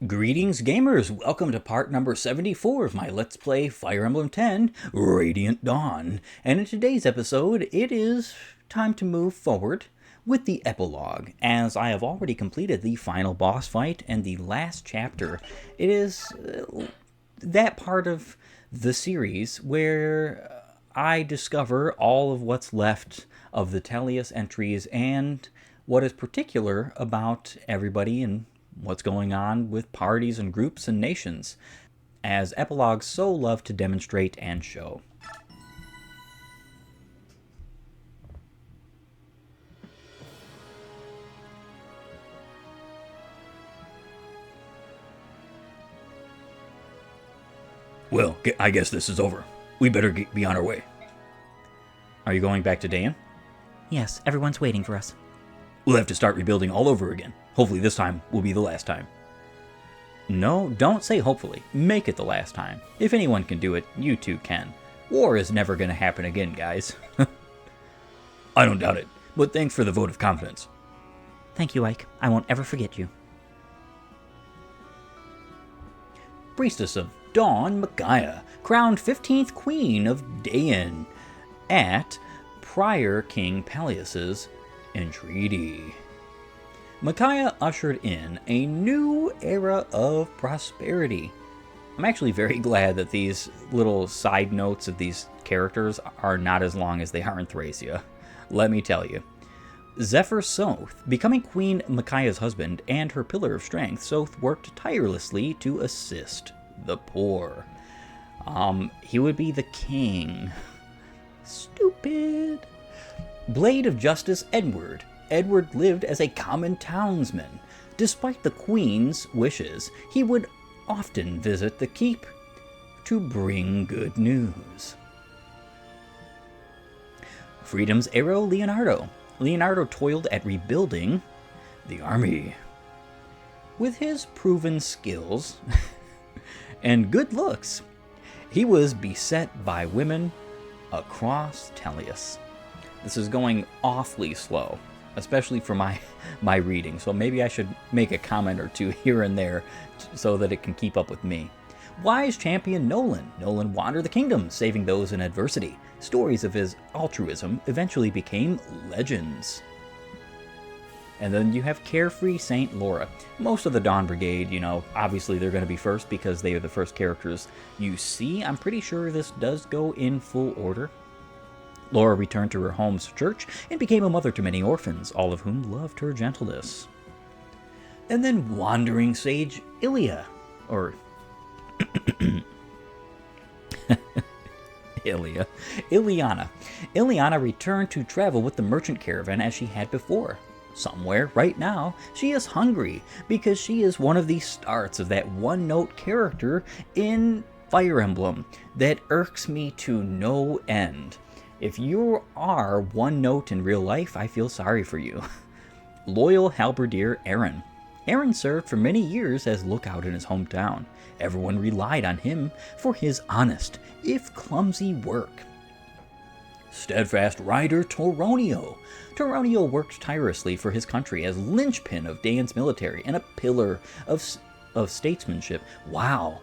Greetings, gamers! Welcome to part number 74 of my Let's Play Fire Emblem 10 Radiant Dawn. And in today's episode, it is time to move forward with the epilogue, as I have already completed the final boss fight and the last chapter. It is that part of the series where I discover all of what's left of the Tellius entries and what is particular about everybody and what's going on with parties and groups and nations, as epilogues so love to demonstrate and show. Well, I guess this is over. We better be on our way. Are you going back to Dayan? Yes, everyone's waiting for us. We'll have to start rebuilding all over again. Hopefully this time will be the last time. No, don't say hopefully. Make it the last time. If anyone can do it, you too can. War is never going to happen again, guys. I don't doubt it, but thanks for the vote of confidence. Thank you, Ike. I won't ever forget you. Priestess of Dawn, Micaiah, crowned 15th Queen of Dayan at prior King Peleus's entreaty. Micaiah ushered in a new era of prosperity. I'm actually very glad that these little side notes of these characters are not as long as they are in Thracia. Let me tell you. Zephyr Soth, becoming Queen Micaiah's husband and her pillar of strength, Soth worked tirelessly to assist the poor. He would be the king. Stupid. Blade of Justice Edward. Edward lived as a common townsman. Despite the Queen's wishes, he would often visit the keep to bring good news. Freedom's Arrow Leonardo. Leonardo toiled at rebuilding the army. With his proven skills and good looks, he was beset by women across Tellius. This is going awfully slow, especially for my reading, so maybe I should make a comment or two here and there so that it can keep up with me. Wise champion Nolan. Nolan wandered the kingdom, saving those in adversity. Stories of his altruism eventually became legends. And then you have Carefree Saint Laura. Most of the Dawn Brigade, obviously they're going to be first because they are the first characters you see. I'm pretty sure this does go in full order. Laura returned to her home's church and became a mother to many orphans, all of whom loved her gentleness. And then wandering sage Ilia, or Iliana. Iliana returned to travel with the merchant caravan as she had before. Somewhere, right now, she is hungry because she is one of the starts of that one-note character in Fire Emblem that irks me to no end. If you are one note in real life, I feel sorry for you. Loyal halberdier Aaron. Aaron served for many years as lookout in his hometown. Everyone relied on him for his honest, if clumsy, work. Steadfast rider Toronio. Toronio worked tirelessly for his country as linchpin of Dayan's military and a pillar of statesmanship. Wow.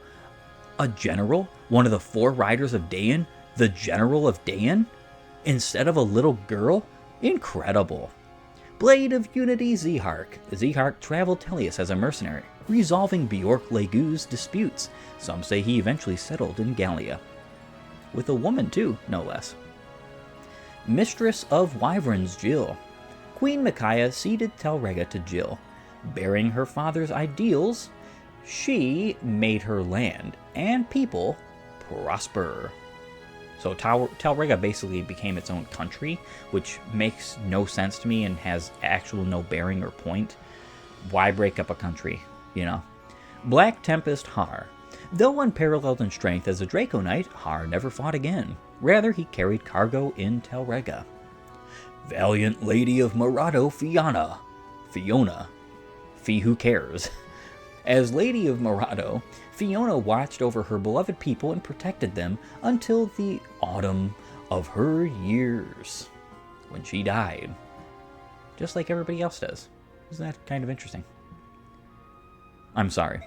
A general? One of the 4 riders of Dayan? The general of Dayan? Instead of a little girl? Incredible. Blade of Unity Zehark. Zehark traveled Tellius as a mercenary, resolving Bjork Legu's disputes. Some say he eventually settled in Gallia. With a woman too, no less. Mistress of Wyverns Jill. Queen Micaiah ceded Telrega to Jill. Bearing her father's ideals, she made her land and people prosper. So Telrega basically became its own country, which makes no sense to me and has actual no bearing or point. Why break up a country, Black Tempest Har. Though unparalleled in strength as a Draco Knight, Har never fought again. Rather, he carried cargo in Telrega. Valiant Lady of Murado Fiona. Fee who cares. As Lady of Murado, Fiona watched over her beloved people and protected them until the autumn of her years, when she died. Just like everybody else does. Isn't that kind of interesting? I'm sorry.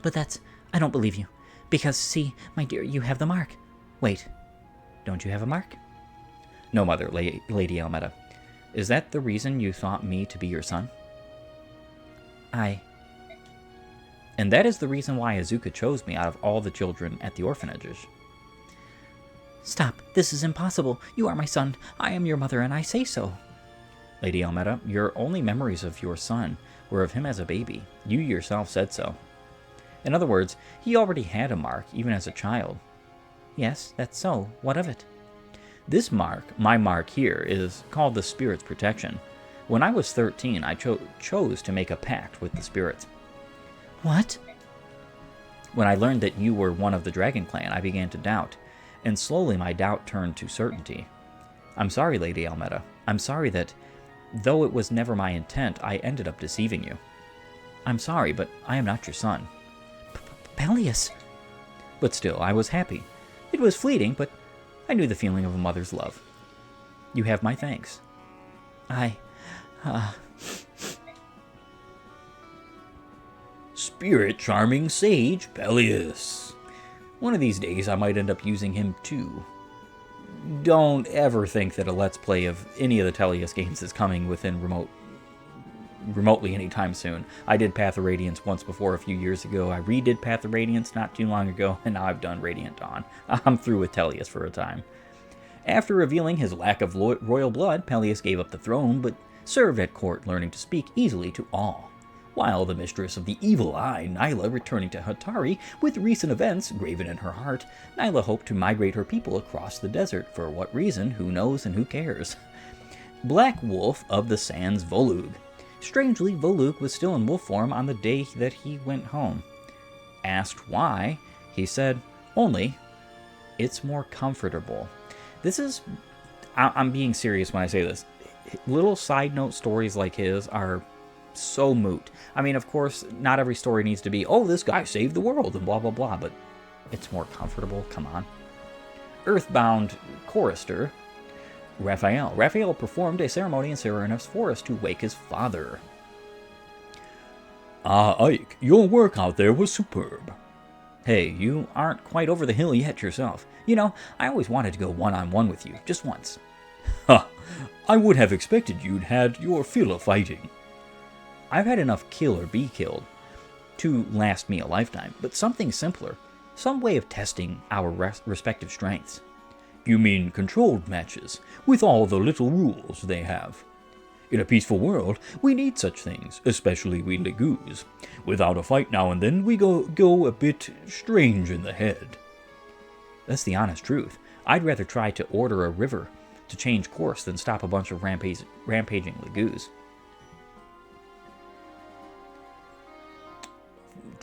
But I don't believe you. Because, see, my dear, you have the mark. Wait, don't you have a mark? No, Mother, Lady Almeda. Is that the reason you thought me to be your son? And that is the reason why Azuka chose me out of all the children at the orphanages. Stop. This is impossible. You are my son. I am your mother, and I say so. Lady Almeda, your only memories of your son were of him as a baby. You yourself said so. In other words, he already had a mark, even as a child. Yes, that's so. What of it? This mark, my mark here, is called the Spirit's Protection. When I was 13, I chose to make a pact with the spirits. What? When I learned that you were one of the Dragon Clan, I began to doubt, and slowly my doubt turned to certainty. I'm sorry, Lady Almeda. I'm sorry that, though it was never my intent, I ended up deceiving you. I'm sorry, but I am not your son. Peleus! But still, I was happy. It was fleeting, but I knew the feeling of a mother's love. You have my thanks. Spirit charming sage Peleus. One of these days I might end up using him too. Don't ever think that a Let's Play of any of the Teleus games is coming within remotely anytime soon. I did Path of Radiance once before a few years ago. I redid Path of Radiance not too long ago, and now I've done Radiant Dawn. I'm through with Teleus for a time. After revealing his lack of royal blood, Peleus gave up the throne, but served at court, learning to speak easily to all. While the mistress of the evil eye, Nyla, returning to Hatari with recent events graven in her heart, Nyla hoped to migrate her people across the desert. For what reason, who knows and who cares? Black Wolf of the Sands Volug. Strangely, Volug was still in wolf form on the day that he went home. Asked why, he said, only, it's more comfortable. This is, I'm being serious when I say this. Little side note stories like his are so moot. I mean, of course, not every story needs to be, oh, this guy saved the world and blah, blah, blah, but it's more comfortable, come on. Earthbound chorister, Raphael. Raphael performed a ceremony in Serenus Forest to wake his father. Ike, your work out there was superb. Hey, you aren't quite over the hill yet yourself. You know, I always wanted to go one-on-one with you, just once. Ha! I would have expected you'd had your fill of fighting. I've had enough kill or be killed to last me a lifetime, but something simpler, some way of testing our respective strengths. You mean controlled matches, with all the little rules they have. In a peaceful world, we need such things, especially we Legus. Without a fight now and then, we go a bit strange in the head. That's the honest truth. I'd rather try to order a river to change course than stop a bunch of rampaging Legus.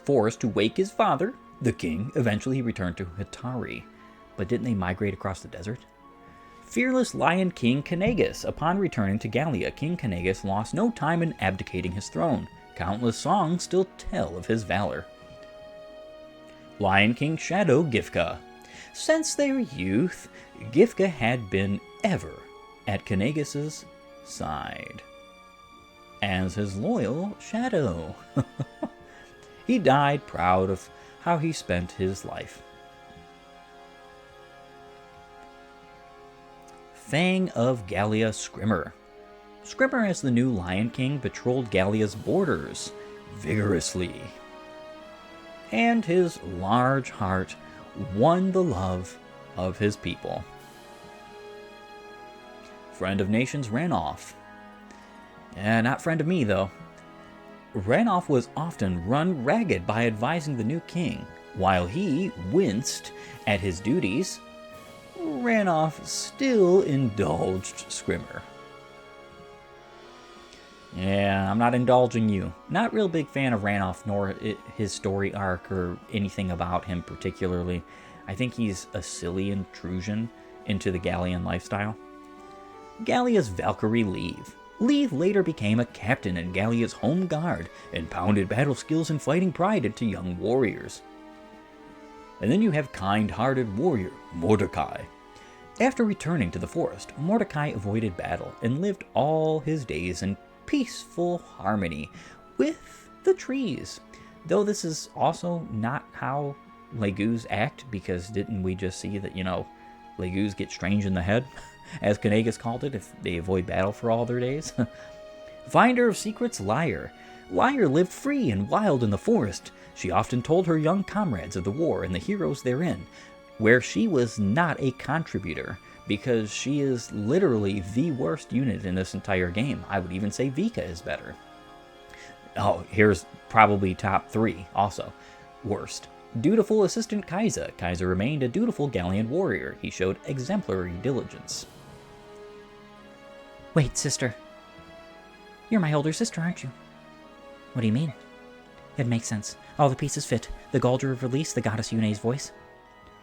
Forced to wake his father, the king, eventually he returned to Hatari. But didn't they migrate across the desert? Fearless Lion King Kanagas. Upon returning to Gallia, King Kanagas lost no time in abdicating his throne. Countless songs still tell of his valor. Lion King Shadow Gifka. Since their youth, Gifka had been ever at Kanagas' side as his loyal shadow. He died proud of how he spent his life. Fang of Gallia Scrimmer. Scrimmer, as the new Lion King, patrolled Gallia's borders vigorously, and his large heart won the love of his people. Friend of Nations Ranulf. Not friend of me, though. Ranulf was often run ragged by advising the new king. While he winced at his duties, Ranulf still indulged Scrimmer. Yeah, I'm not indulging you. Not real big fan of Ranulf, nor his story arc or anything about him particularly. I think he's a silly intrusion into the Gallian lifestyle. Gallia's Valkyrie Leve. Leve later became a captain in Gallia's home guard and pounded battle skills and fighting pride into young warriors. And then you have kind-hearted warrior Mordecai. After returning to the forest, Mordecai avoided battle and lived all his days in peaceful harmony with the trees. Though this is also not how Legu's act, because didn't we just see that, Legus get strange in the head, as Kanagas called it, if they avoid battle for all their days? Finder of secrets, Liar. Liar lived free and wild in the forest. She often told her young comrades of the war and the heroes therein, where she was not a contributor, because she is literally the worst unit in this entire game. I would even say Vika is better. Oh, here's probably top 3 also. Worst. Dutiful assistant Kaiser. Kaiser remained a dutiful Gallian warrior. He showed exemplary diligence. Wait, sister. You're my older sister, aren't you? What do you mean? It makes sense. All the pieces fit. The Gauldre of Release, the goddess Yune's voice.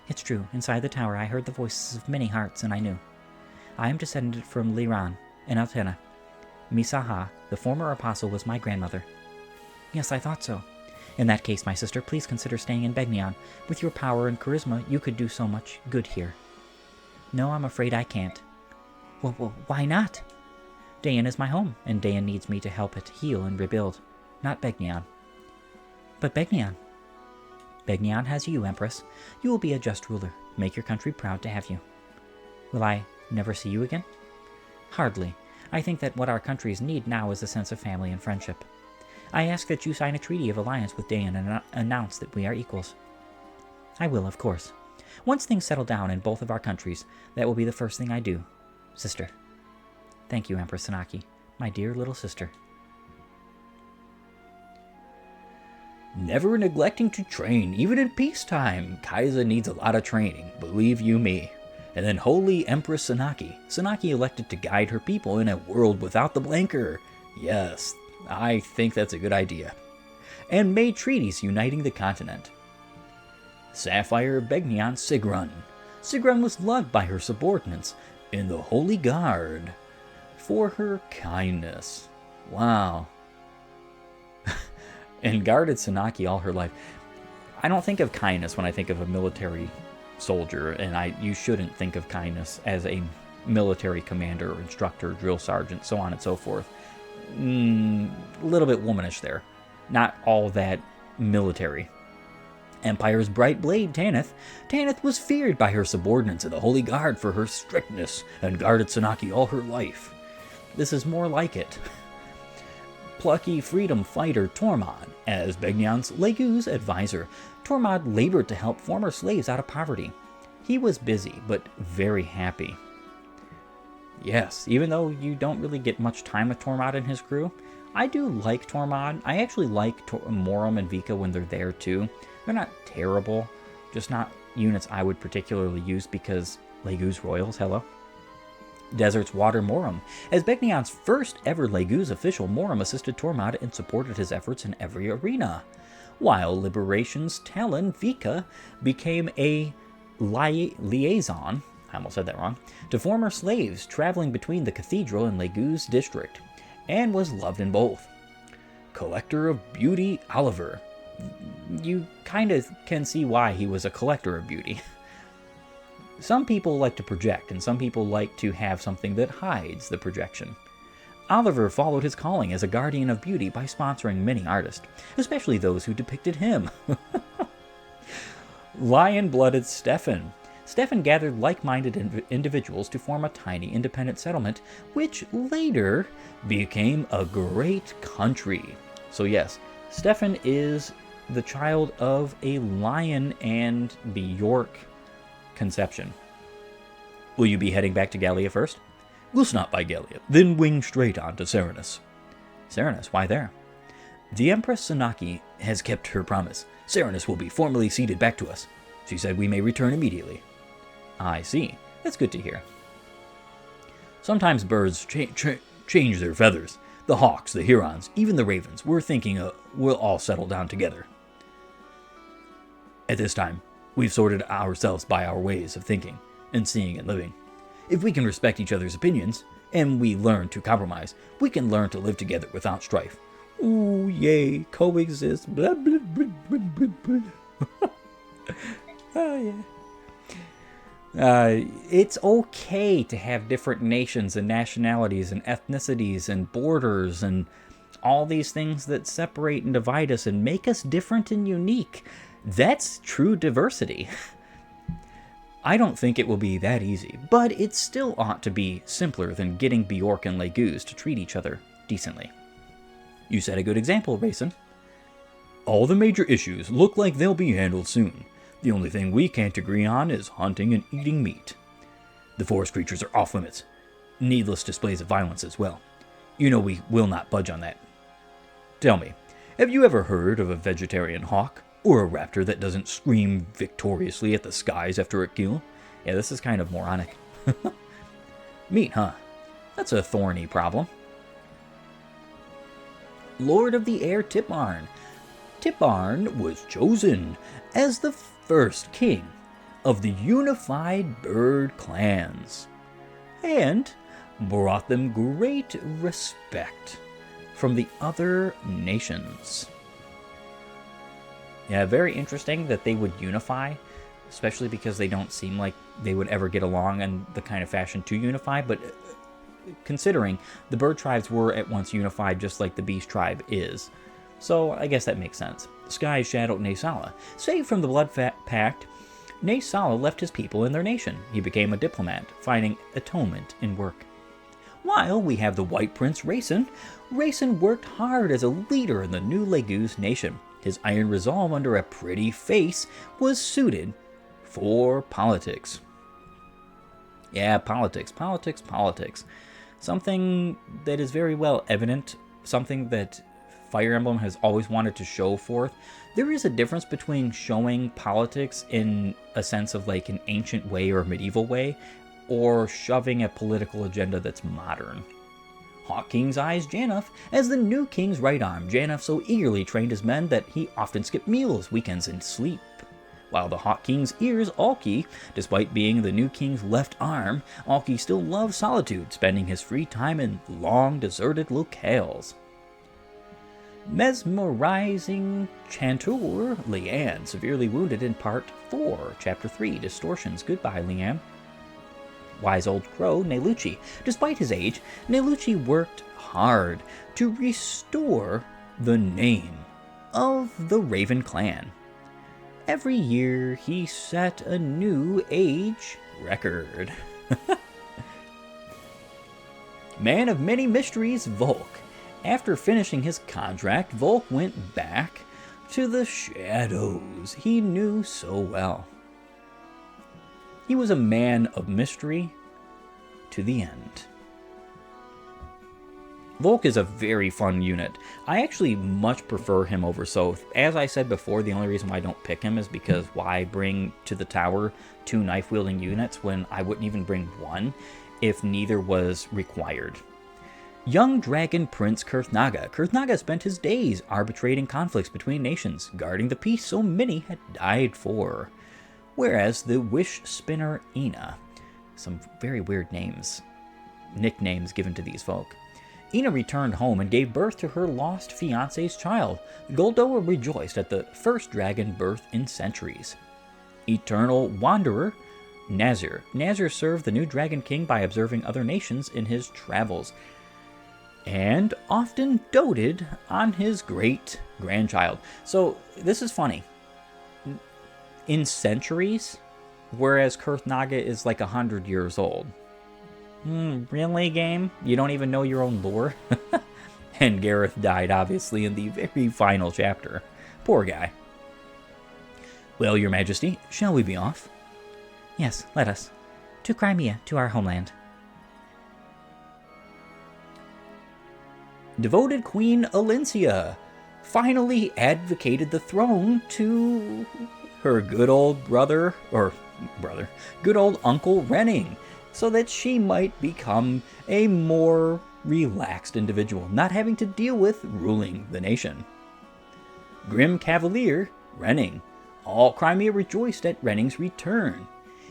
It's true. Inside the tower, I heard the voices of many hearts, and I knew. I am descended from Liran and Altena. Misaha, the former apostle, was my grandmother. Yes, I thought so. In that case, my sister, please consider staying in Begnion. With your power and charisma, you could do so much good here. No, I'm afraid I can't. Well, why not? Dayan is my home, and Dayan needs me to help it heal and rebuild, not Begnion. But Begnion. Begnion has you, Empress. You will be a just ruler. Make your country proud to have you. Will I never see you again? Hardly. I think that what our countries need now is a sense of family and friendship. I ask that you sign a treaty of alliance with Dayan and announce that we are equals. I will, of course. Once things settle down in both of our countries, that will be the first thing I do. Sister. Thank you, Empress Sanaki, my dear little sister. Never neglecting to train, even in peacetime. Kaiser needs a lot of training, believe you me. And then Holy Empress Sanaki. Sanaki elected to guide her people in a world without the Blanker. Yes, I think that's a good idea. And made treaties uniting the continent. Sapphire Begnion Sigrun. Sigrun was loved by her subordinates in the Holy Guard for her kindness. Wow. And guarded Sanaki all her life. I don't think of kindness when I think of a military soldier, and you shouldn't think of kindness as a military commander or instructor, drill sergeant, so on and so forth. A little bit womanish there. Not all that military. Empire's bright blade, Tanith. Tanith was feared by her subordinates of the Holy Guard for her strictness, and guarded Sanaki all her life. This is more like it. Plucky freedom fighter Tormod, as Begnion's Legu's advisor. Tormod labored to help former slaves out of poverty. He was busy, but very happy. Yes, even though you don't really get much time with Tormod and his crew, I do like Tormod. I actually like Morum and Vika when they're there too. They're not terrible, just not units I would particularly use because Legu's Royals, hello. Desert's Water Morum. As Begnion's first ever Legu's official, Morum assisted Tormod and supported his efforts in every arena. While Liberation's Talon, Vika, became a liaison, I almost said that wrong, to former slaves traveling between the cathedral and Legu's district, and was loved in both. Collector of Beauty Oliver. You kind of can see why he was a collector of beauty. Some people like to project, and some people like to have something that hides the projection. Oliver followed his calling as a guardian of beauty by sponsoring many artists, especially those who depicted him. Lion-blooded Stefan. Stefan gathered like-minded individuals to form a tiny independent settlement, which later became a great country. So yes, Stefan is the child of a lion and Bjork conception. Will you be heading back to Gallia first? We'll stop by Gallia, then wing straight on to Serenus. Serenus, why there? The Empress Sanaki has kept her promise. Serenus will be formally ceded back to us. She said we may return immediately. I see. That's good to hear. Sometimes birds change their feathers. The hawks, the herons, even the ravens, we're thinking we'll all settle down together. At this time, we've sorted ourselves by our ways of thinking and seeing and living. If we can respect each other's opinions, and we learn to compromise, we can learn to live together without strife. Ooh, yay, coexist, blah, blah, blah, blah, blah, blah. Oh, yeah. It's okay to have different nations and nationalities and ethnicities and borders and all these things that separate and divide us and make us different and unique. That's true diversity. I don't think it will be that easy, but it still ought to be simpler than getting Bjork and Leguz to treat each other decently. You set a good example, Raisin. All the major issues look like they'll be handled soon. The only thing we can't agree on is hunting and eating meat. The forest creatures are off limits. Needless displays of violence as well. You know we will not budge on that. Tell me, have you ever heard of a vegetarian hawk? Or a raptor that doesn't scream victoriously at the skies after a kill? Yeah, this is kind of moronic. Meat, huh? That's a thorny problem. Lord of the Air Tipmarn. Tipmarn was chosen as the first king of the unified bird clans, and brought them great respect from the other nations. Yeah, very interesting that they would unify, especially because they don't seem like they would ever get along in the kind of fashion to unify, but considering the bird tribes were at once unified just like the beast tribe is. So I guess that makes sense. Sky shadowed Naysala. Saved from the Blood Pact, Naysala left his people and their nation. He became a diplomat, finding atonement in work. While we have the White Prince Raisin, Raisin worked hard as a leader in the new Leguz nation. His iron resolve under a pretty face was suited for politics. Yeah, politics. Something that is very well evident, something that Fire Emblem has always wanted to show forth. There is a difference between showing politics in a sense of like an ancient way or medieval way, or shoving a political agenda that's modern. Hawk King's eyes Januf as the new king's right arm. Januf so eagerly trained his men that he often skipped meals, weekends, and sleep. While the Hawk King's ears Alki, despite being the new king's left arm, Alki still loved solitude, spending his free time in long, deserted locales. Mesmerizing Chanteur Leanne, severely wounded in Part 4, Chapter 3, Distortions. Goodbye, Leanne. Wise old crow, Nelucci. Despite his age, Nelucci worked hard to restore the name of the Raven clan. Every year, he set a new age record. Man of many mysteries, Volk. After finishing his contract, Volk went back to the shadows he knew so well. He was a man of mystery to the end. Volk is a very fun unit. I actually much prefer him over Soth. As I said before, the only reason why I don't pick him is because why bring to the tower 2 knife-wielding units when I wouldn't even bring 1 if neither was required. Young Dragon Prince Kurthnaga. Kurthnaga spent his days arbitrating conflicts between nations, guarding the peace so many had died for. Whereas the Wish Spinner Ina, some very weird nicknames given to these folk. Ina returned home and gave birth to her lost fiance's child. Goldoa rejoiced at the first dragon birth in centuries. Eternal Wanderer Nazir. Nazir served the new Dragon King by observing other nations in his travels, and often doted on his great-grandchild. So, this is funny. In centuries, whereas Kurthnaga is like 100 years old. Really, game? You don't even know your own lore? And Gareth died, obviously, in the very final chapter. Poor guy. Well, Your Majesty, shall we be off? Yes, let us. To Crimea, to our homeland. Devoted Queen Alencia finally advocated the throne to her good old good old Uncle Renning, so that she might become a more relaxed individual, not having to deal with ruling the nation. Grim Cavalier Renning. All Crimea rejoiced at Renning's return.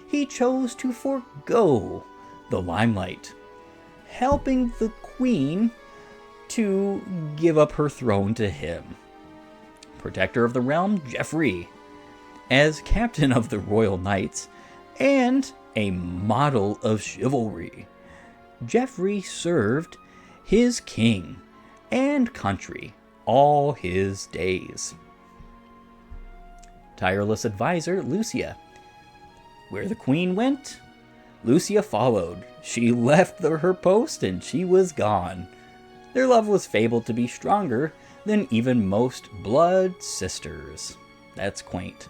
He chose to forego the limelight, helping the queen to give up her throne to him. Protector of the realm, Geoffrey. As captain of the Royal Knights, and a model of chivalry, Geoffrey served his king and country all his days. Tireless advisor Lucia. Where the queen went, Lucia followed. She left her post and she was gone. Their love was fabled to be stronger than even most blood sisters. That's quaint.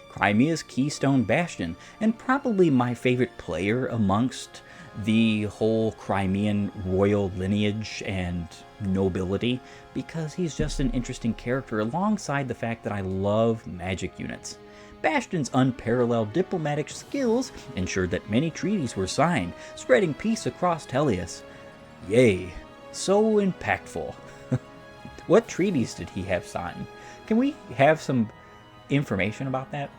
Crimea's keystone bastion, and probably my favorite player amongst the whole Crimean royal lineage and nobility, because he's just an interesting character alongside the fact that I love magic units. Bastion's unparalleled diplomatic skills ensured that many treaties were signed, spreading peace across Tellius. Yay, so impactful. What treaties did he have signed? Can we have some information about that?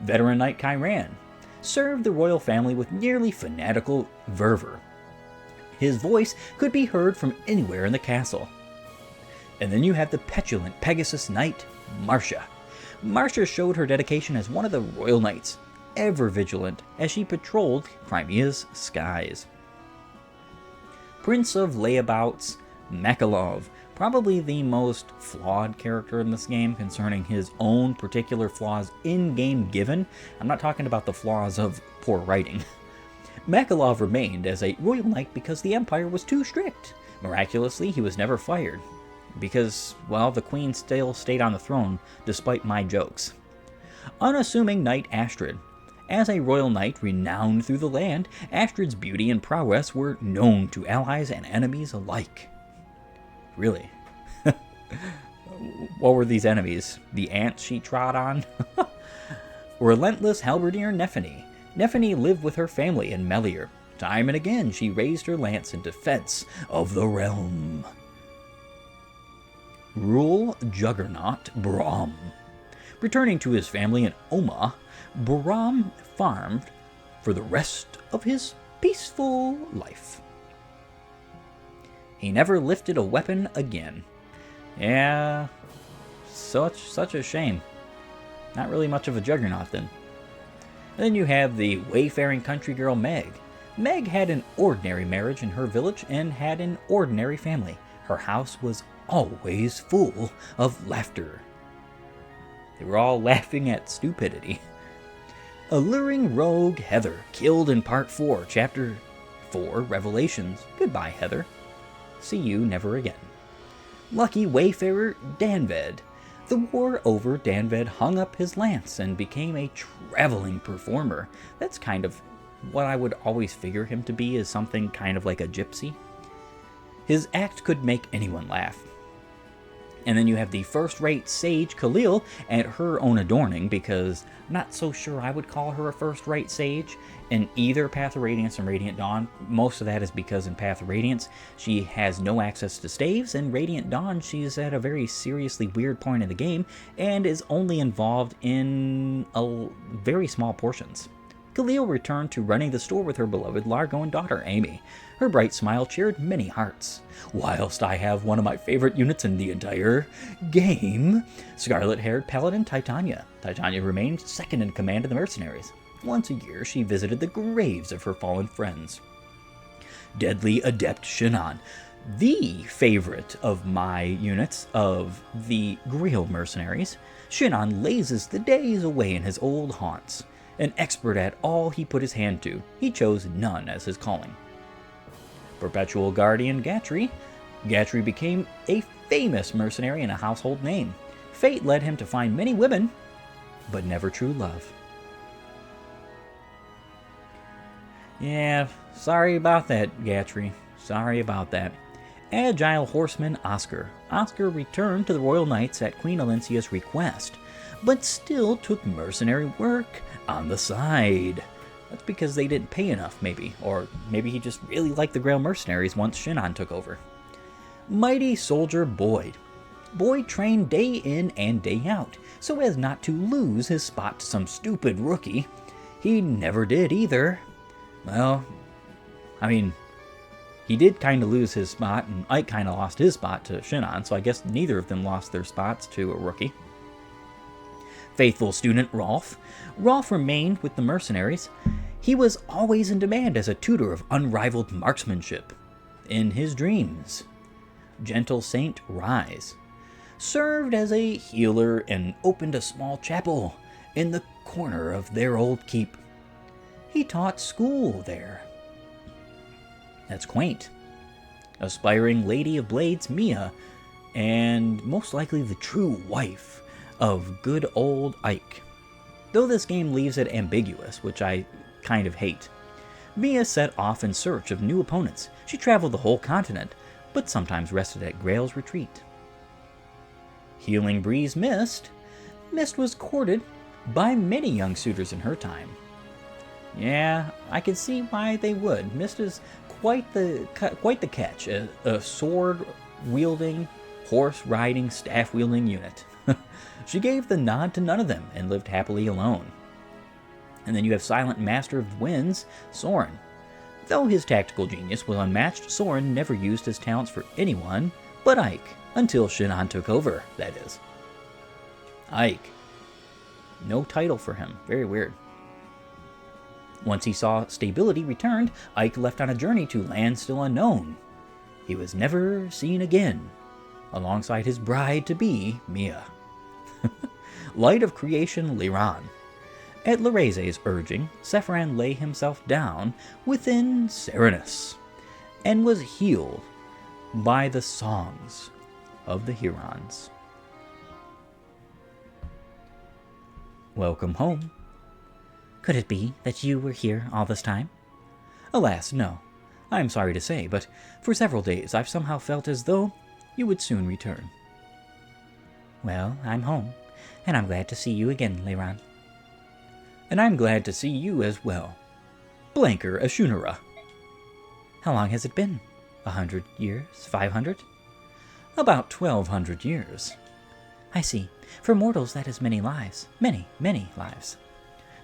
Veteran Knight Kyran served the royal family with nearly fanatical fervor. His voice could be heard from anywhere in the castle. And then you have the petulant Pegasus Knight, Marcia. Marcia showed her dedication as one of the royal knights, ever vigilant as she patrolled Crimea's skies. Prince of Layabouts, Makalov, probably the most flawed character in this game concerning his own particular flaws in-game given. I'm not talking about the flaws of poor writing. Makalov remained as a royal knight because the Empire was too strict. Miraculously, he was never fired. Because, well, the queen still stayed on the throne despite my jokes. Unassuming Knight Astrid. As a royal knight renowned through the land, Astrid's beauty and prowess were known to allies and enemies alike. Really? What were these enemies? The ants she trod on? Relentless halberdier Nephany. Nephany lived with her family in Melior. Time and again she raised her lance in defense of the realm. Rule Juggernaut Brahm. Returning to his family in Oma, Brahm farmed for the rest of his peaceful life. He never lifted a weapon again. Yeah, such a shame. Not really much of a juggernaut then. Then you have the wayfaring country girl Meg. Meg had an ordinary marriage in her village and had an ordinary family. Her house was always full of laughter. They were all laughing at stupidity. Alluring rogue Heather, killed in Part 4, Chapter 4, Revelations. Goodbye, Heather. See you never again. Lucky wayfarer Danved. The war over, Danved hung up his lance and became a traveling performer. That's kind of what I would always figure him to be, is something kind of like a gypsy. His act could make anyone laugh. And then you have the first-rate sage Khalil and her own adorning, because I'm not so sure I would call her a first-rate sage in either Path of Radiance and Radiant Dawn. Most of that is because in Path of Radiance, she has no access to staves, and Radiant Dawn, she's at a very seriously weird point in the game, and is only involved in very small portions. Khalil returned to running the store with her beloved Largoan daughter, Amy. Her bright smile cheered many hearts. Whilst I have one of my favorite units in the entire game, scarlet-haired paladin Titania. Titania remained second in command of the mercenaries. Once a year, she visited the graves of her fallen friends. Deadly Adept Shinan, the favorite of my units of the Grill mercenaries. Shinan lazes the days away in his old haunts. An expert at all he put his hand to, he chose none as his calling. Perpetual Guardian Gatry. Gatry became a famous mercenary and a household name. Fate led him to find many women, but never true love. Yeah, sorry about that, Gatry. Sorry about that. Agile Horseman Oscar. Oscar returned to the Royal Knights at Queen Alencia's request, but still took mercenary work on the side. That's because they didn't pay enough, maybe. Or maybe he just really liked the Grail mercenaries once Shinan took over. Mighty Soldier Boyd. Boyd trained day in and day out, so as not to lose his spot to some stupid rookie. He never did either. Well, I mean, he did kind of lose his spot, and Ike kind of lost his spot to Shinan, so I guess neither of them lost their spots to a rookie. Faithful student Rolf. Rolf remained with the mercenaries. He was always in demand as a tutor of unrivaled marksmanship. In his dreams. gentle Saint Rise, served as a healer and opened a small chapel in the corner of their old keep. He taught school there. That's quaint. Aspiring Lady of Blades Mia, and most likely the true wife of good old Ike. Though this game leaves it ambiguous, which I kind of hate. Mia set off in search of new opponents. She traveled the whole continent, but sometimes rested at Grail's retreat. Healing Breeze Mist. Mist was courted by many young suitors in her time. Yeah, I can see why they would. Mist is quite the catch. A sword-wielding, horse-riding, staff-wielding unit. She gave the nod to none of them and lived happily alone. And then you have Silent Master of Winds, Soren. Though his tactical genius was unmatched, Soren never used his talents for anyone but Ike, until Shinon took over, that is. Ike. No title for him. Very weird. Once he saw stability returned, Ike left on a journey to lands still unknown. He was never seen again, alongside his bride-to-be, Mia. Light of Creation Liran. At Lareze's urging, Sephiran lay himself down within Serenus, and was healed by the songs of the Hurons. Welcome home. Could it be that you were here all this time? Alas, no. I am sorry to say, but for several days I've somehow felt as though you would soon return. Well, I'm home, and I'm glad to see you again, Liran. And I'm glad to see you as well. Blanker Ashunara. How long has it been? 100 years? 500? About 1,200 years. I see. For mortals, that is many lives. Many, many lives.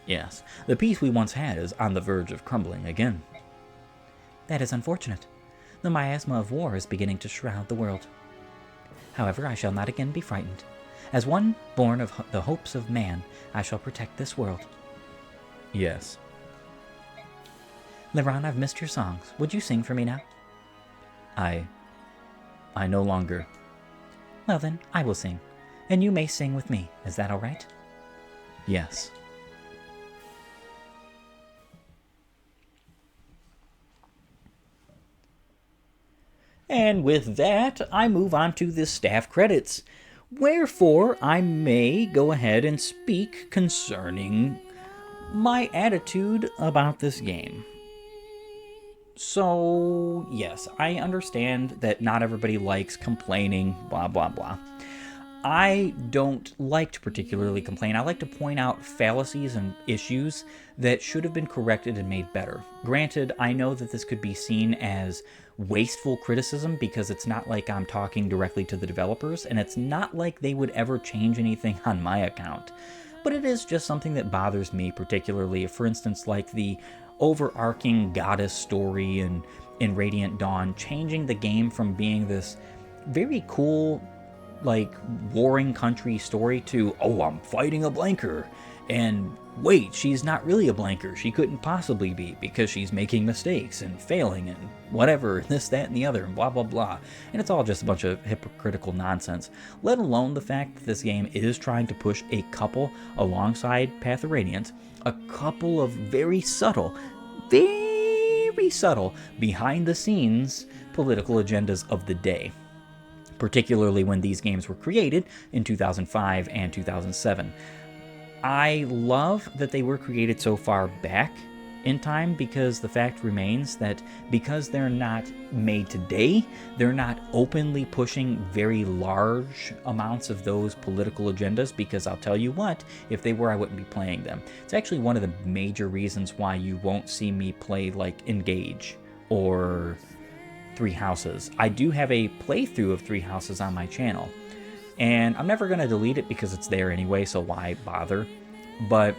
Yes, the peace we once had is on the verge of crumbling again. That is unfortunate. The miasma of war is beginning to shroud the world. However, I shall not again be frightened. As one born of the hopes of man, I shall protect this world. Yes. Liran, I've missed your songs. Would you sing for me now? I no longer. Well then, I will sing. And you may sing with me. Is that all right? Yes. And with that, I move on to the staff credits. Wherefore, I may go ahead and speak concerning my attitude about this game. So, yes, I understand that not everybody likes complaining, blah, blah, blah. I don't like to particularly complain. I like to point out fallacies and issues that should have been corrected and made better. Granted, I know that this could be seen as wasteful criticism because it's not like I'm talking directly to the developers, and it's not like they would ever change anything on my account. But it is just something that bothers me particularly. For instance, like the overarching goddess story in Radiant Dawn, changing the game from being this very cool, like, warring country story to, oh, I'm fighting a Blanker, and wait, she's not really a Blanker, she couldn't possibly be, because she's making mistakes and failing and whatever, this, that, and the other, and blah, blah, blah. And it's all just a bunch of hypocritical nonsense, let alone the fact that this game is trying to push a couple alongside Path of Radiance, a couple of very subtle, behind-the-scenes political agendas of the day. Particularly when these games were created in 2005 and 2007. I love that they were created so far back in time, because the fact remains that because they're not made today, they're not openly pushing very large amounts of those political agendas, because I'll tell you what, if they were, I wouldn't be playing them. It's actually one of the major reasons why you won't see me play like Engage or Three Houses. I do have a playthrough of Three Houses on my channel, and I'm never going to delete it because it's there anyway, so why bother? But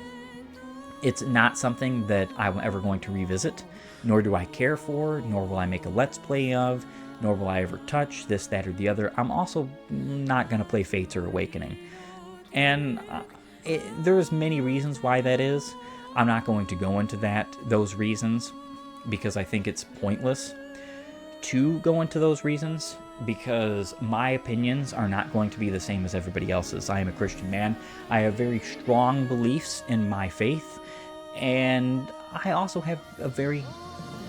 it's not something that I'm ever going to revisit, nor do I care for, nor will I make a Let's Play of, nor will I ever touch this, that, or the other. I'm also not going to play Fates or Awakening. And there's many reasons why that is. I'm not going to go into those reasons, because I think it's pointless to go into those reasons, because my opinions are not going to be the same as everybody else's. I am a Christian man. I have very strong beliefs in my faith, and I also have a very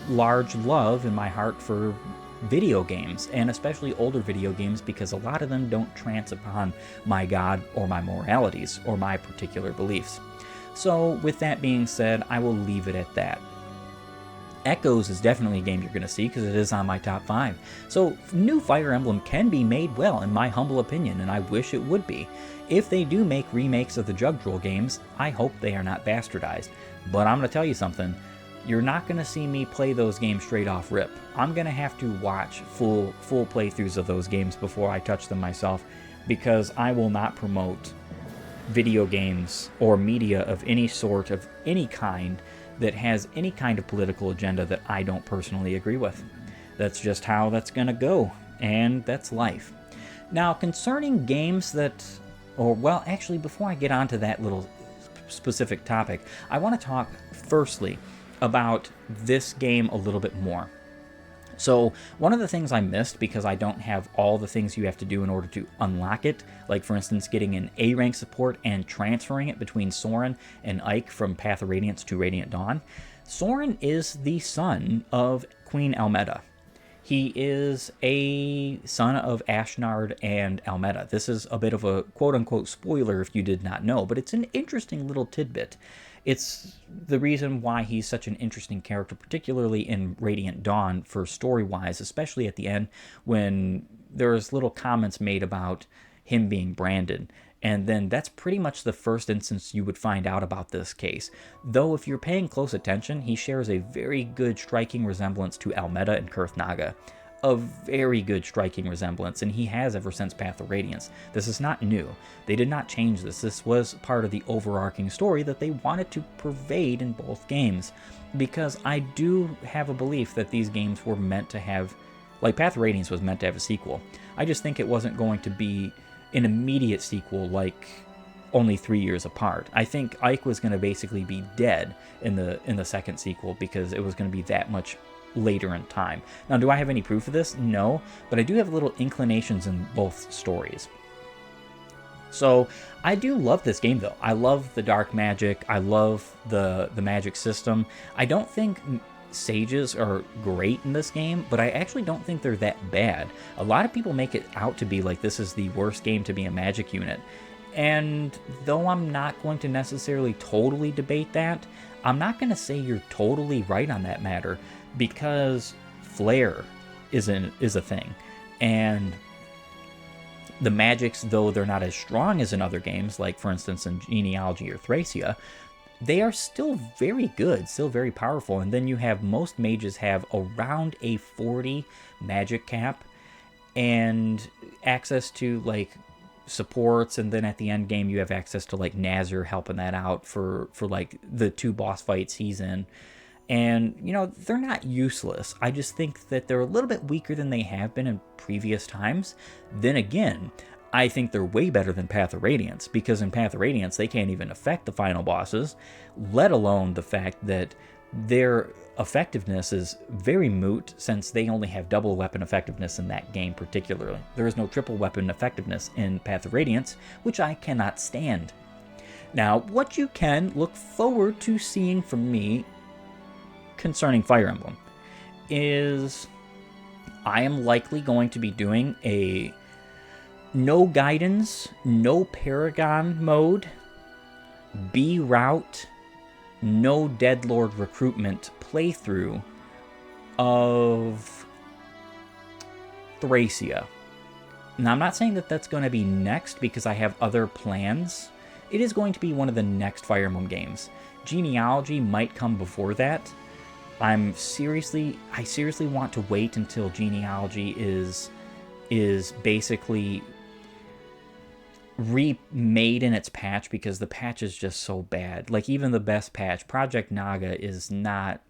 large love in my heart for video games, and especially older video games, because a lot of them don't trance upon my God or my moralities or my particular beliefs. So with that being said, I will leave it at that. Echoes is definitely a game you're going to see because it is on my top 5. So new Fire Emblem can be made well, in my humble opinion, and I wish it would be. If they do make remakes of the Jug Droll games, I hope they are not bastardized. But I'm going to tell you something. You're not going to see me play those games straight off rip. I'm going to have to watch full playthroughs of those games before I touch them myself, because I will not promote video games or media of any sort, of any kind, that has any kind of political agenda that I don't personally agree with. That's just how that's going to go, and that's life. Now, concerning games that, actually, before I get onto that little specific topic, I want to talk firstly about this game a little bit more. So one of the things I missed, because I don't have all the things you have to do in order to unlock it, like for instance getting an A rank support and transferring it between Soren and Ike from Path of Radiance to Radiant Dawn. Soren is the son of Queen Almeda. He is a son of Ashnard and Almeda. This is a bit of a quote-unquote spoiler if you did not know, but it's an interesting little tidbit. It's the reason why he's such an interesting character, particularly in Radiant Dawn, for story-wise, especially at the end when there's little comments made about him being branded. And then that's pretty much the first instance you would find out about this case. Though if you're paying close attention, he shares a very good striking resemblance to Almeda and Kurthnaga. A very good striking resemblance, and he has ever since Path of Radiance. This is not new. They did not change this. This was part of the overarching story that they wanted to pervade in both games, because I do have a belief that these games were meant to have, like Path of Radiance was meant to have a sequel. I just think it wasn't going to be an immediate sequel like only 3 years apart. I think Ike was going to basically be dead in the second sequel because it was going to be that much later in time. Now, do I have any proof of this? No, but I do have little inclinations in both stories. So I do love this game, though. I love the dark magic. I love the magic system. I don't think sages are great in this game, but I actually don't think they're that bad. A lot of people make it out to be like this is the worst game to be a magic unit. And though I'm not going to necessarily totally debate that, I'm not going to say you're totally right on that matter, because flair is a thing, and the magics, though they're not as strong as in other games, like for instance in Genealogy or Thracia, they are still very good, still very powerful. And then you have most mages have around a 40 magic cap and access to like supports, and then at the end game you have access to like Nazir helping that out for like the 2 boss fights he's in. And, you know, they're not useless. I just think that they're a little bit weaker than they have been in previous times. Then again, I think they're way better than Path of Radiance, because in Path of Radiance, they can't even affect the final bosses, let alone the fact that their effectiveness is very moot, since they only have double weapon effectiveness in that game particularly. There is no triple weapon effectiveness in Path of Radiance, which I cannot stand. Now, what you can look forward to seeing from me concerning Fire Emblem is I am likely going to be doing a no guidance, no Paragon mode, B route, no Deadlord recruitment playthrough of Thracia. Now, I'm not saying that that's going to be next, because I have other plans. It is going to be one of the next Fire Emblem games. Genealogy might come before that. I seriously want to wait until Genealogy is basically remade in its patch, because the patch is just so bad. Like, even the best patch, Project Naga, is not,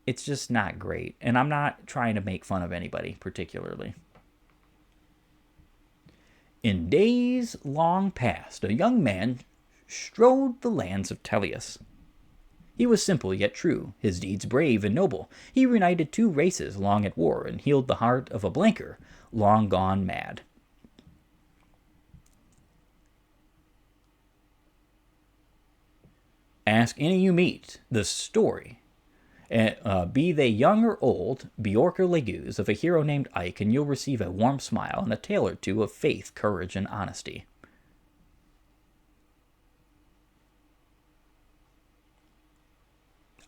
it's just not great. And I'm not trying to make fun of anybody particularly. In days long past, a young man strode the lands of Tellius. He was simple yet true, his deeds brave and noble. He reunited 2 races long at war and healed the heart of a blanker, long gone mad. Ask any you meet the story, be they young or old, Bjork or Leguz, of a hero named Ike, and you'll receive a warm smile and a tale or two of faith, courage, and honesty.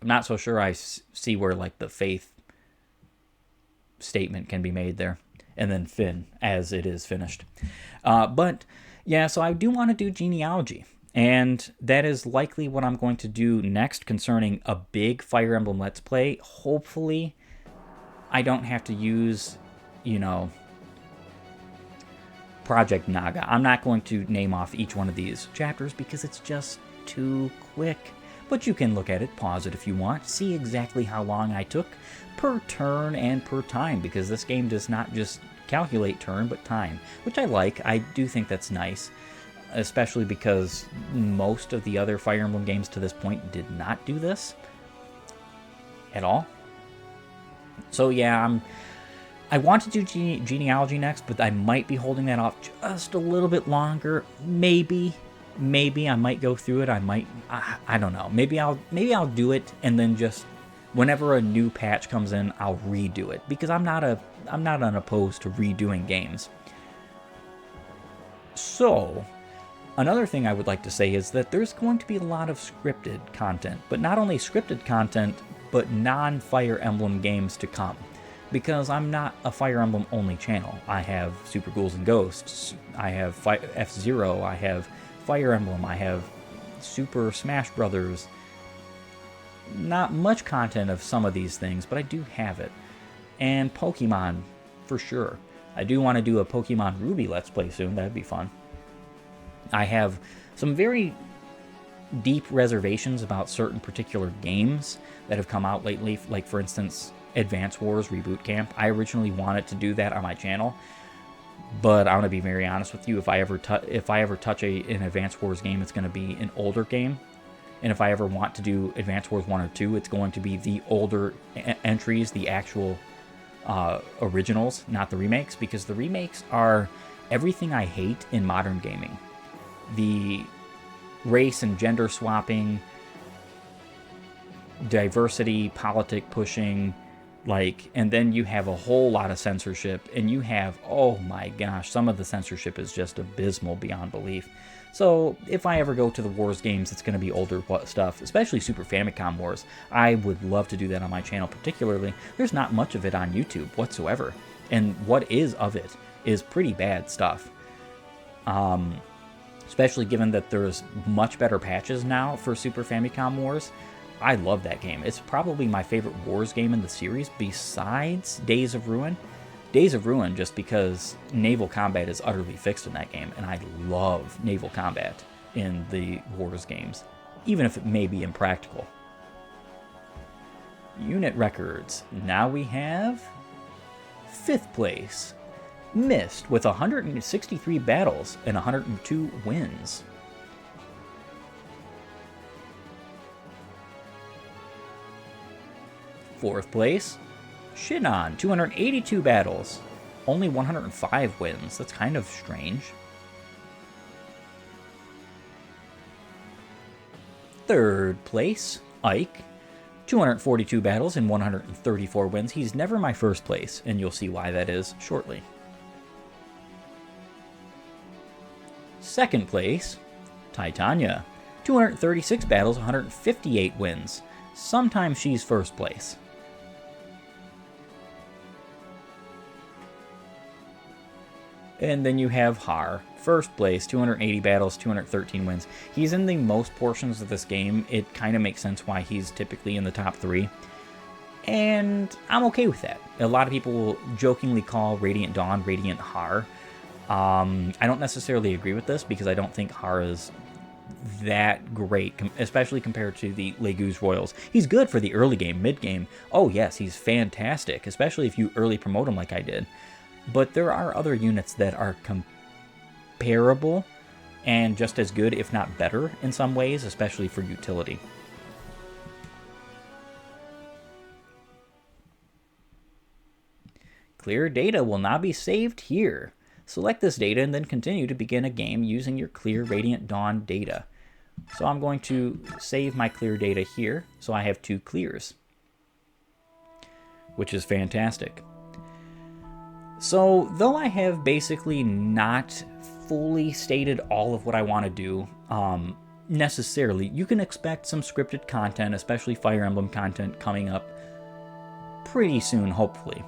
I'm not so sure I see where like the faith statement can be made there. And then Finn, as it is finished. But yeah, so I do want to do genealogy. And that is likely what I'm going to do next concerning a big Fire Emblem Let's Play. Hopefully, I don't have to use, Project Naga. I'm not going to name off each one of these chapters because it's just too quick. But you can look at it, pause it if you want, see exactly how long I took per turn and per time, because this game does not just calculate turn, but time, which I like. I do think that's nice, especially because most of the other Fire Emblem games to this point did not do this at all. So yeah, I want to do genealogy next, but I might be holding that off just a little bit longer. Maybe I might go through it. I don't know. Maybe I'll do it, and then just whenever a new patch comes in, I'll redo it, because I'm not unopposed to redoing games. So, another thing I would like to say is that there's going to be a lot of scripted content, but not only scripted content, but non-Fire Emblem games to come. Because I'm not a Fire Emblem only channel. I have Super Ghouls and Ghosts, I have F-Zero, I have Fire Emblem, I have Super Smash Brothers. Not much content of some of these things, but I do have it. And Pokemon, for sure. I do want to do a Pokemon Ruby Let's Play soon. That'd be fun. I have some very deep reservations about certain particular games that have come out lately. Like, for instance, Advance Wars Reboot Camp. I originally wanted to do that on my channel, but I want to be very honest with you. If I ever touch an Advance Wars game, it's going to be an older game. And if I ever want to do Advance Wars 1 or 2, it's going to be the older entries, the actual originals, not the remakes, because the remakes are everything I hate in modern gaming. The race and gender swapping, diversity, politic pushing, and then you have a whole lot of censorship, and you have, oh my gosh, some of the censorship is just abysmal beyond belief. So if I ever go to the Wars games, it's going to be older stuff, especially Super Famicom Wars. I would love to do that on my channel particularly. There's not much of it on YouTube whatsoever, and what is of it is pretty bad stuff. Especially given that there's much better patches now for Super Famicom Wars. I love that game. It's probably my favorite Wars game in the series besides Days of Ruin. Days of Ruin, just because naval combat is utterly fixed in that game, and I love naval combat in the Wars games, even if it may be impractical. Unit records. Now we have 5th place, Myst, with 163 battles and 102 wins. Fourth place, Shinon, 282 battles, only 105 wins. That's kind of strange. Third place, Ike, 242 battles and 134 wins. He's never my first place, and you'll see why that is shortly. Second place, Titania, 236 battles, 158 wins. Sometimes she's first place. And then you have Har, first place, 280 battles, 213 wins. He's in the most portions of this game. It kind of makes sense why he's typically in the top 3. And I'm okay with that. A lot of people will jokingly call Radiant Dawn Radiant Har. I don't necessarily agree with this because I don't think Har is that great, especially compared to the Leguz Royals. He's good for the early game, mid game. Oh yes, he's fantastic, especially if you early promote him like I did. But there are other units that are comparable and just as good, if not better, in some ways, especially for utility. Clear data will now be saved here. Select this data and then continue to begin a game using your Clear Radiant Dawn data. So I'm going to save my clear data here, so I have 2 clears, which is fantastic. So though I have basically not fully stated all of what I want to do, necessarily, you can expect some scripted content, especially Fire Emblem content, coming up pretty soon, hopefully,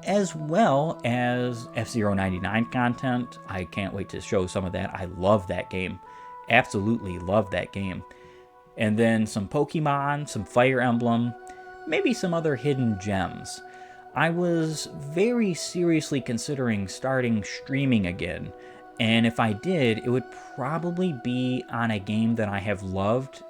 as well as F-Zero 99 content. I can't wait to show some of that. I love that game. Absolutely love that game. And then some Pokemon, some Fire Emblem, maybe some other hidden gems. I was very seriously considering starting streaming again, and if I did, it would probably be on a game that I have loved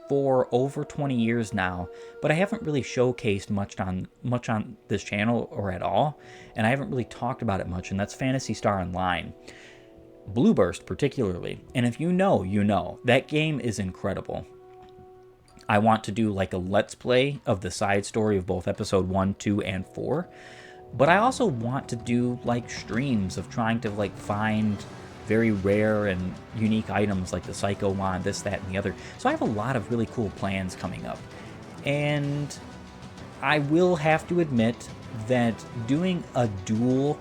for over 20 years now, but I haven't really showcased much on this channel or at all, and I haven't really talked about it much, and that's Phantasy Star Online. Blue Burst particularly, and if you know, you know. That game is incredible. I want to do like a let's play of the side story of both episode 1, 2, and 4, but I also want to do like streams of trying to like find very rare and unique items like the Psycho Wand, this, that, and the other. So I have a lot of really cool plans coming up, and I will have to admit that doing a dual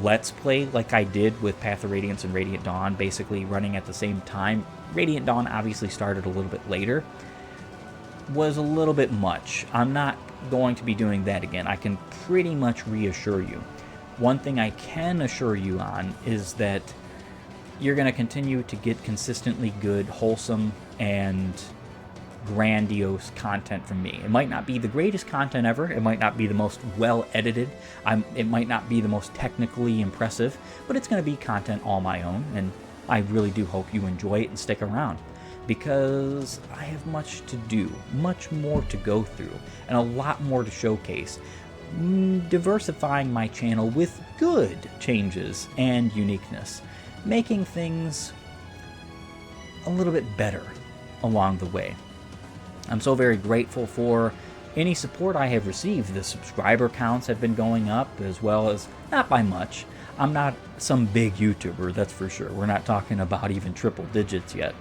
let's play like I did with Path of Radiance and Radiant Dawn, basically running at the same time. Radiant Dawn obviously started a little bit later, was a little bit much. I'm not going to be doing that again. I can pretty much reassure you. One thing I can assure you on is that you're going to continue to get consistently good, wholesome, and grandiose content from me. It might not be the greatest content ever. It might not be the most well edited. It might not be the most technically impressive, but it's going to be content all my own, and I really do hope you enjoy it and stick around, because I have much to do, much more to go through, and a lot more to showcase. Diversifying my channel with good changes and uniqueness, making things a little bit better along the way. I'm so very grateful for any support I have received. The subscriber counts have been going up, as well as, not by much. I'm not some big YouTuber, that's for sure. We're not talking about even triple digits yet.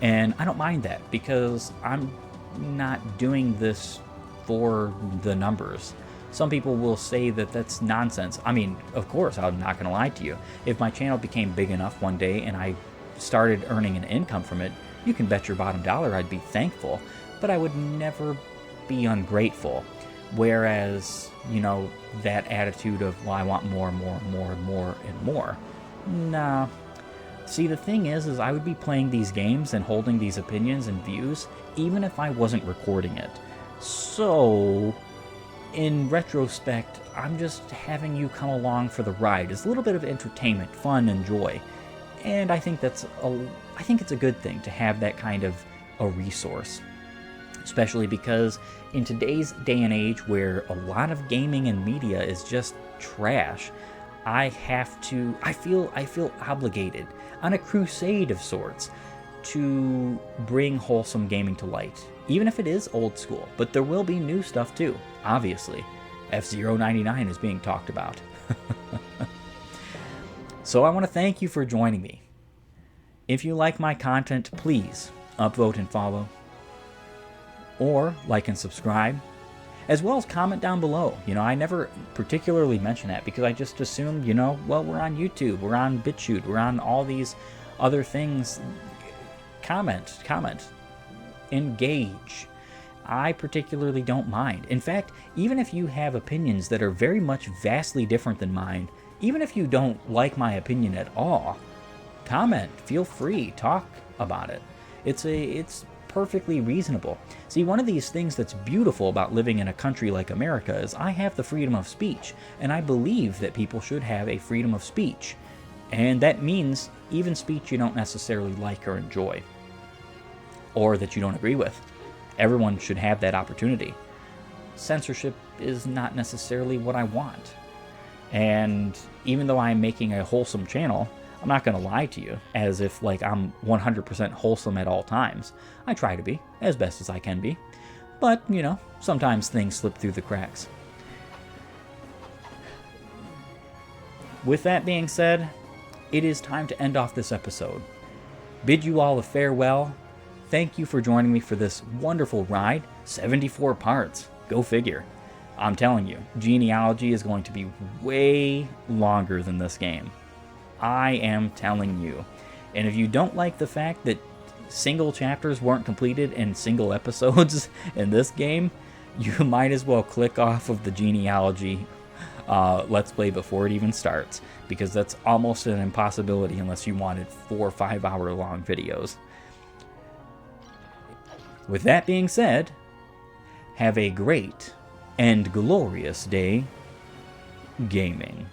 And I don't mind that, because I'm not doing this for the numbers. Some people will say that that's nonsense. I mean, of course, I'm not going to lie to you. If my channel became big enough one day and I started earning an income from it, you can bet your bottom dollar I'd be thankful, but I would never be ungrateful. Whereas, you know, that attitude of, well, I want more and more and more and more and more. Nah. See, the thing is I would be playing these games and holding these opinions and views even if I wasn't recording it. So, in retrospect, I'm just having you come along for the ride. It's a little bit of entertainment, fun, and joy. And I think it's a good thing to have that kind of a resource. Especially because in today's day and age where a lot of gaming and media is just trash, I feel obligated, on a crusade of sorts, to bring wholesome gaming to light. Even if it is old school, but there will be new stuff too, obviously. F-Zero 99 is being talked about. So I want to thank you for joining me. If you like my content, please upvote and follow, or like and subscribe, as well as comment down below. You know, I never particularly mention that because I just assumed, you know, well, we're on YouTube, we're on BitChute, we're on all these other things. Comment, engage. I particularly don't mind. In fact, even if you have opinions that are very much vastly different than mine, even if you don't like my opinion at all, comment, feel free, talk about it. It's perfectly reasonable. See, one of these things that's beautiful about living in a country like America is I have the freedom of speech, and I believe that people should have a freedom of speech. And that means even speech you don't necessarily like or enjoy, or that you don't agree with. Everyone should have that opportunity. Censorship is not necessarily what I want. And even though I'm making a wholesome channel, I'm not going to lie to you as if like I'm 100% wholesome at all times. I try to be, as best as I can be. But, you know, sometimes things slip through the cracks. with that being said, it is time to end off this episode. Bid you all a farewell. Thank you for joining me for this wonderful ride. 74 parts. Go figure. I'm telling you, Genealogy is going to be way longer than this game. I am telling you. And if you don't like the fact that single chapters weren't completed in single episodes in this game, you might as well click off of the Genealogy Let's Play before it even starts, because that's almost an impossibility unless you wanted 4 or 5 hour long videos. With that being said, have a great and glorious day gaming.